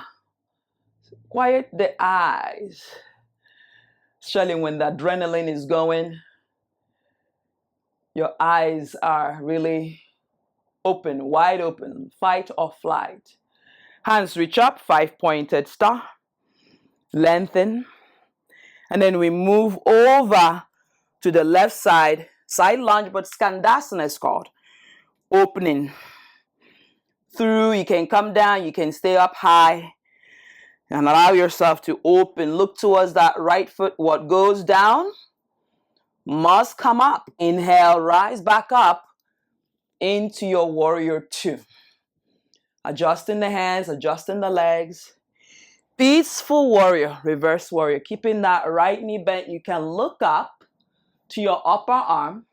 Quiet the eyes. Especially when the adrenaline is going. Your eyes are really open, wide open, fight or flight. Hands reach up, 5-pointed star. Lengthen. And then we move over to the left side, side lunge, but Skandasana is called. Opening. Through, you can come down, you can stay up high. And allow yourself to open. Look towards that right foot. What goes down must come up. Inhale, rise back up into your warrior two. Adjusting the hands, adjusting the legs. Peaceful warrior, reverse warrior. Keeping that right knee bent. You can look up to your upper arm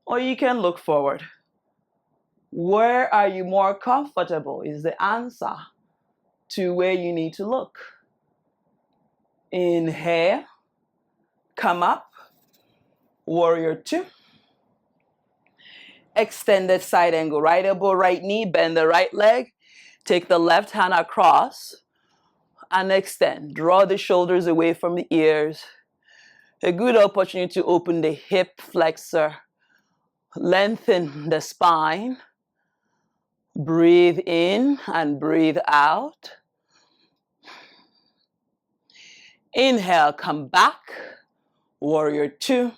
or you can look forward. Where are you more comfortable is the answer to where you need to look. Inhale, come up. Warrior two. Extended side angle. Right elbow, right knee. Bend the right leg. Take the left hand across and extend. Draw the shoulders away from the ears. A good opportunity to open the hip flexor. Lengthen the spine. Breathe in and breathe out. Inhale, come back. Warrior two.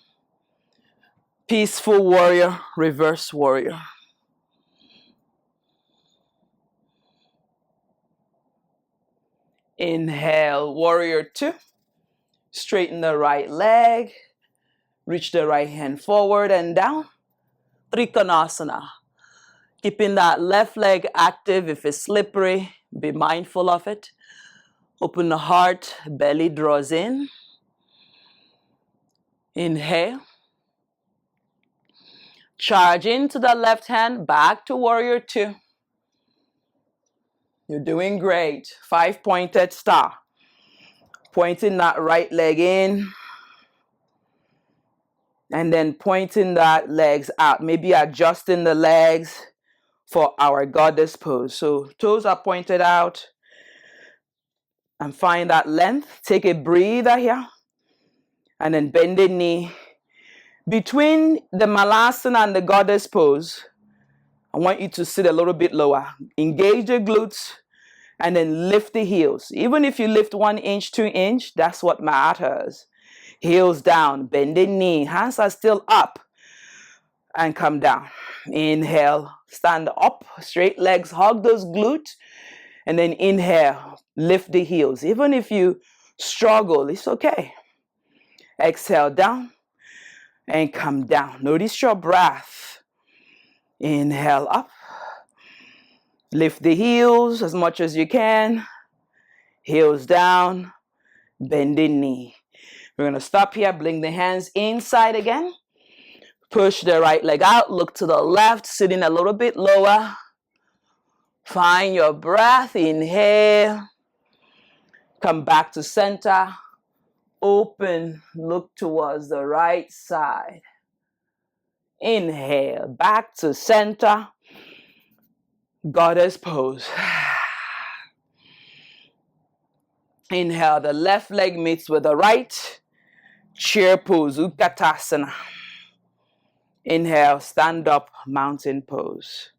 Peaceful warrior, reverse warrior. Inhale, warrior two. Straighten the right leg. Reach the right hand forward and down. Trikonasana. Keeping that left leg active. If it's slippery, be mindful of it. Open the heart, belly draws in. Inhale. Charge into the left hand, back to warrior two. You're doing great. 5-pointed star. Pointing that right leg in. And then pointing that legs out. Maybe adjusting the legs for our goddess pose. So toes are pointed out. And find that length. Take a breather here. And then bend the knee. Between the Malasana and the goddess pose, I want you to sit a little bit lower. Engage the glutes and then lift the heels. Even if you lift 1 inch, 2 inch, that's what matters. Heels down, bend the knee. Hands are still up and come down. Inhale, stand up, straight legs, hug those glutes. And then inhale, lift the heels. Even if you struggle, it's okay. Exhale down and come down. Notice your breath. Inhale up. Lift the heels as much as you can. Heels down. Bending knee. We're going to stop here. Bring the hands inside again. Push the right leg out. Look to the left. Sitting a little bit lower. Find your breath. Inhale. Come back to center. Open. Look towards the right side. Inhale. Back to center. Goddess pose. Inhale. The left leg meets with the right. Chair pose. Utkatasana. Inhale. Stand up. Mountain pose.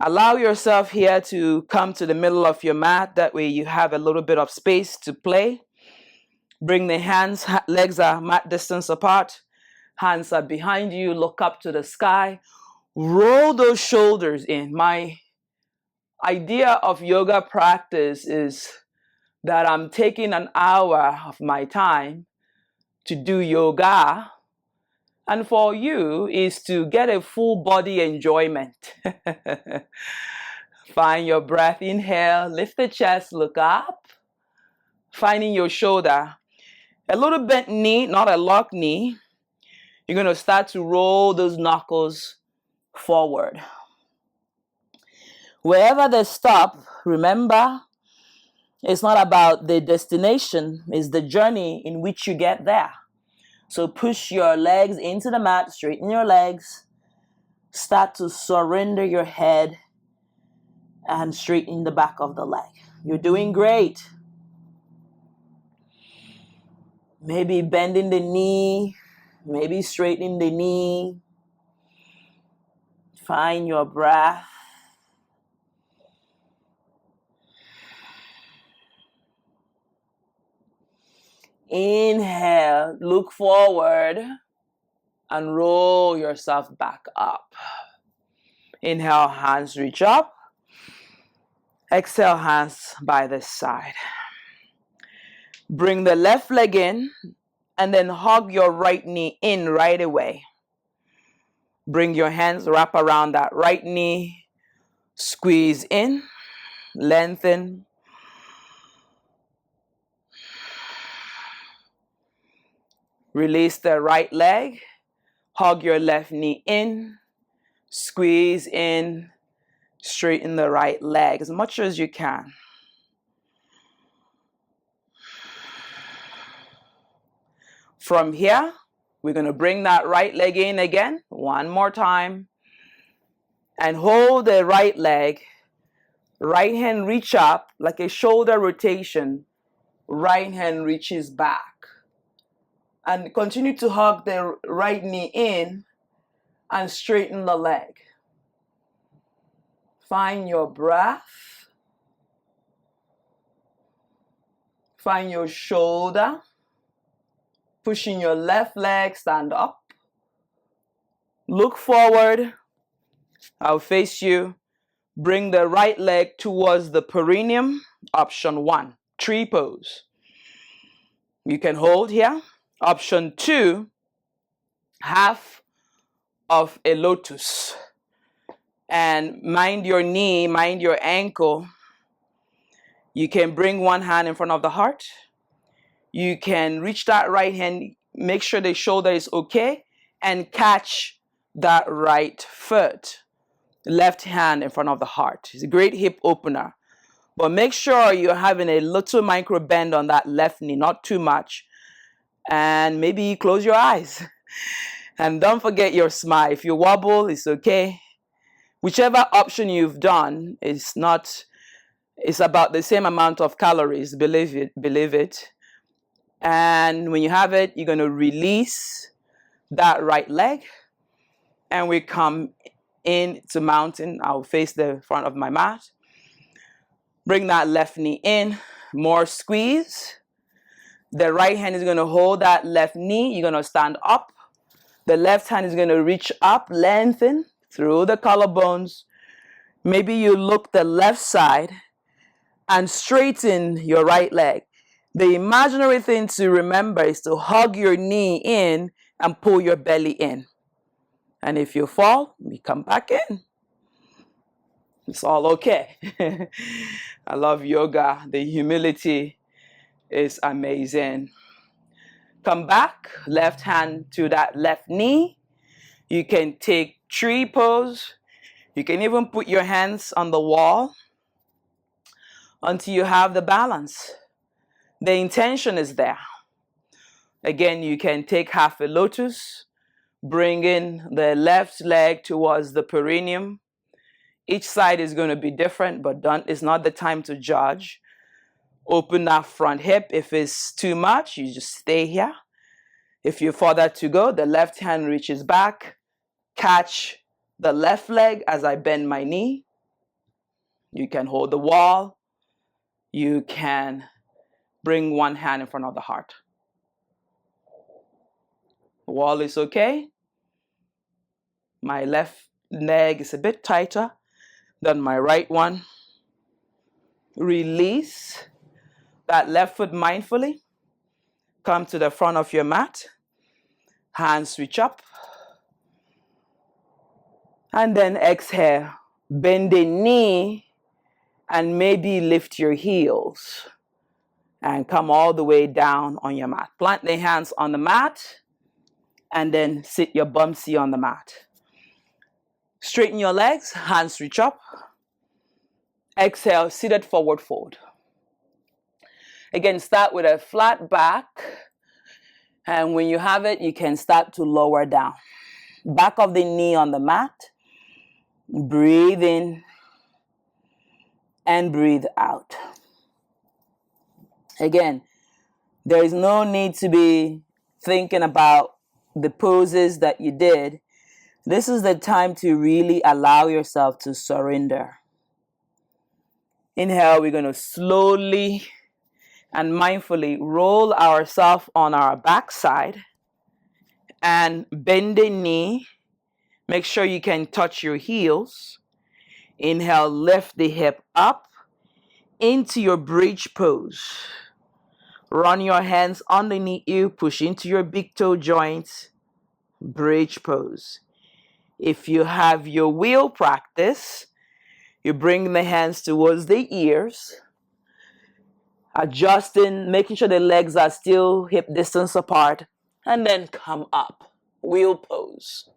Allow yourself here to come to the middle of your mat. That way you have a little bit of space to play. Bring the hands, legs are mat distance apart. Hands are behind you. Look up to the sky. Roll those shoulders in. My idea of yoga practice is that I'm taking an hour of my time to do yoga. And for you is to get a full body enjoyment. Find your breath. Inhale. Lift the chest. Look up. Finding your shoulder. A little bent knee, not a locked knee. You're going to start to roll those knuckles forward. Wherever they stop, remember, it's not about the destination. It's the journey in which you get there. So push your legs into the mat, straighten your legs, start to surrender your head and straighten the back of the leg. You're doing great. Maybe bending the knee, maybe straightening the knee. Find your breath. Inhale, look forward and roll yourself back up. Inhale, hands reach up. Exhale, hands by the side. Bring the left leg in and then hug your right knee in right away. Bring your hands, wrap around that right knee. Squeeze in, lengthen. Release the right leg. Hug your left knee in. Squeeze in. Straighten the right leg as much as you can. From here, we're going to bring that right leg in again. One more time. And hold the right leg. Right hand reach up like a shoulder rotation. Right hand reaches back. And continue to hug the right knee in and straighten the leg. Find your breath. Find your shoulder. Pushing your left leg, stand up. Look forward. I'll face you. Bring the right leg towards the perineum. Option 1, tree pose. You can hold here. Option 2, half of a lotus. And mind your knee, mind your ankle. You can bring one hand in front of the heart. You can reach that right hand, make sure the shoulder is okay, and catch that right foot. Left hand in front of the heart. It's a great hip opener. But make sure you're having a little micro bend on that left knee, not too much. And maybe close your eyes. And don't forget your smile. If you wobble, it's okay. Whichever option you've done is not, it's about the same amount of calories, believe it. And when you have it, you're going to release that right leg. And we come into mountain. I'll face the front of my mat. Bring that left knee in. More squeeze. The right hand is going to hold that left knee. You're going to stand up. The left hand is going to reach up, lengthen through the collarbones. Maybe you look the left side and straighten your right leg. The imaginary thing to remember is to hug your knee in and pull your belly in. And if you fall, you come back in. It's all okay. I love yoga. The humility is amazing. Come back, left hand to that left knee. You can take tree pose. You can even put your hands on the wall until you have the balance. The intention is there. Again, you can take half a lotus, bring in the left leg towards the perineum. Each side is going to be different, but it's not the time to judge. Open that front hip. If it's too much, you just stay here. If you're further to go, the left hand reaches back. Catch the left leg as I bend my knee. You can hold the wall. You can bring one hand in front of the heart. The wall is okay. My left leg is a bit tighter than my right one. Release that left foot mindfully. Come to the front of your mat. Hands reach up. And then exhale. Bend the knee and maybe lift your heels. And come all the way down on your mat. Plant the hands on the mat. And then sit your bumsy on the mat. Straighten your legs. Hands reach up. Exhale, seated forward fold. Again, start with a flat back. And when you have it, you can start to lower down. Back of the knee on the mat. Breathe in and breathe out. Again, there is no need to be thinking about the poses that you did. This is the time to really allow yourself to surrender. Inhale, we're going to slowly and mindfully roll ourselves on our backside and bend the knee. Make sure you can touch your heels. Inhale, lift the hip up into your bridge pose. Run your hands underneath you, push into your big toe joints. Bridge pose. If you have your wheel practice, you bring the hands towards the ears, adjusting, making sure the legs are still hip distance apart, and then come up. Wheel pose.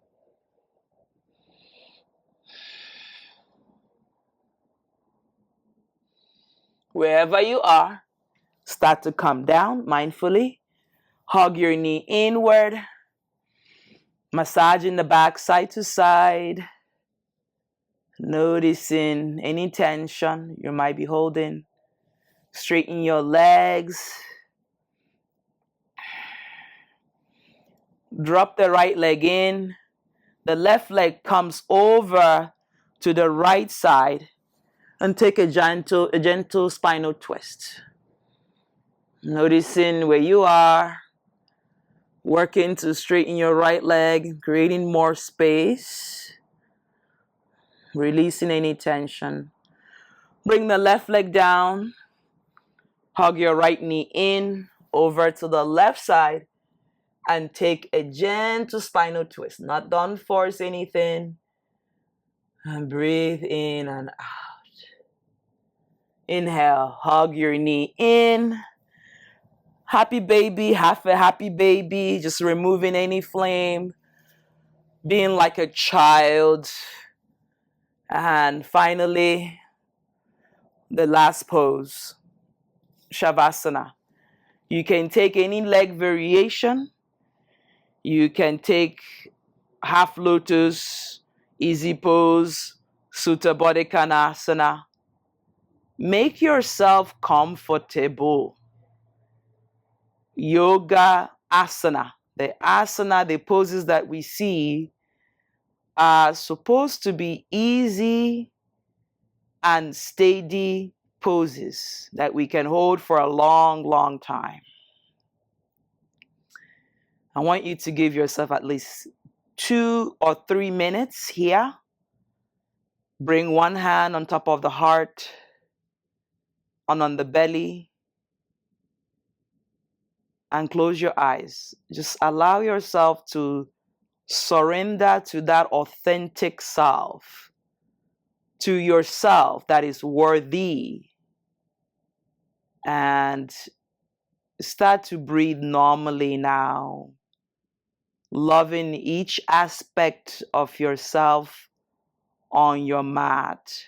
Wherever you are, start to come down mindfully. Hug your knee inward. Massaging the back side to side. Noticing any tension you might be holding. Straighten your legs. Drop the right leg in. The left leg comes over to the right side and take a gentle spinal twist. Noticing where you are. Working to straighten your right leg, creating more space. Releasing any tension. Bring the left leg down. Hug your right knee in over to the left side and take a gentle spinal twist. Don't force anything. And breathe in and out. Inhale, hug your knee in. Happy baby, half a happy baby, just removing any flame. Being like a child. And finally, the last pose, Savasana. You can take any leg variation. You can take half lotus, easy pose, Sutta Baddha Konasana. Make yourself comfortable. Yoga asana. The asana, the poses that we see are supposed to be easy and steady poses that we can hold for a long, long time. I want you to give yourself at least 2 or 3 minutes here. Bring one hand on top of the heart and on the belly. and close your eyes. Just allow yourself to surrender to that authentic self, to yourself that is worthy, and start to breathe normally now, loving each aspect of yourself on your mat.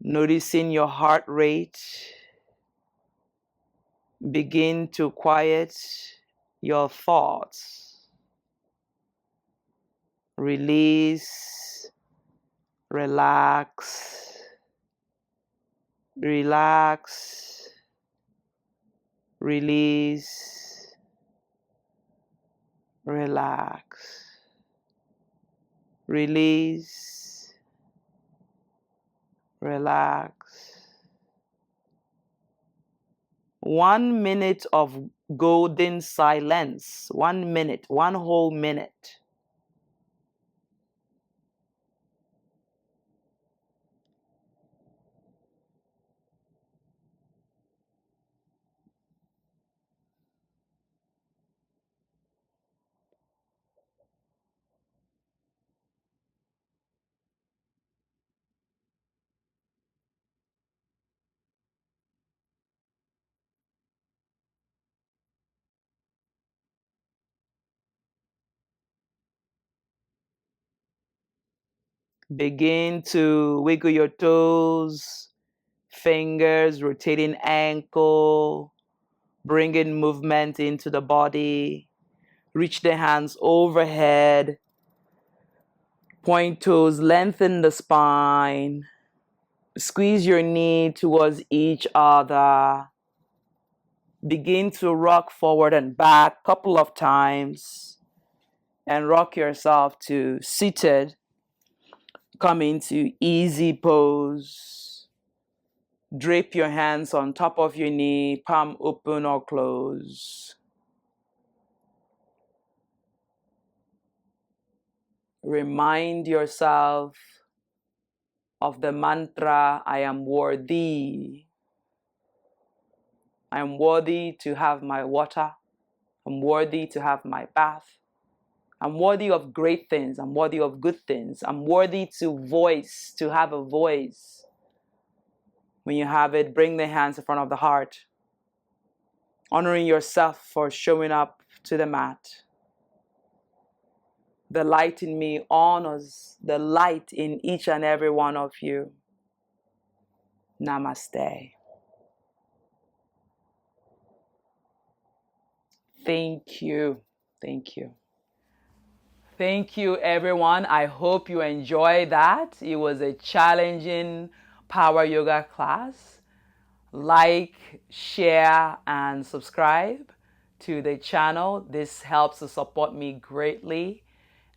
Noticing your heart rate. Begin to quiet your thoughts. Release, relax, relax, release, relax, release, relax. 1 minute of golden silence. 1 minute, one whole minute. Begin to wiggle your toes, fingers, rotating ankle, bringing movement into the body. Reach the hands overhead. Point toes, lengthen the spine. Squeeze your knee towards each other. Begin to rock forward and back a couple of times. And rock yourself to seated. Come into easy pose. Drape your hands on top of your knee, palm open or close. Remind yourself of the mantra, I am worthy. I am worthy to have my water. I'm worthy to have my bath. I'm worthy of great things. I'm worthy of good things. I'm worthy to have a voice. When you have it, bring the hands in front of the heart, honoring yourself for showing up to the mat. The light in me honors the light in each and every one of you. Namaste. Thank you. Thank you. Thank you, everyone. I hope you enjoyed that. It was a challenging power yoga class. Like, share, and subscribe to the channel. This helps to support me greatly.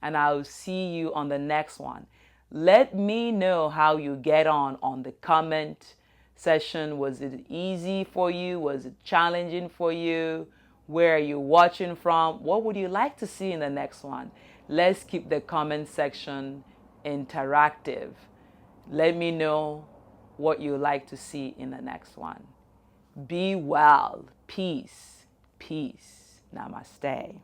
And I'll see you on the next one. Let me know how you get on the comment session. Was it easy for you? Was it challenging for you? Where are you watching from? What would you like to see in the next one? Let's keep the comment section interactive. Let me know what you like to see in the next one. Be well. Peace. Peace. Namaste.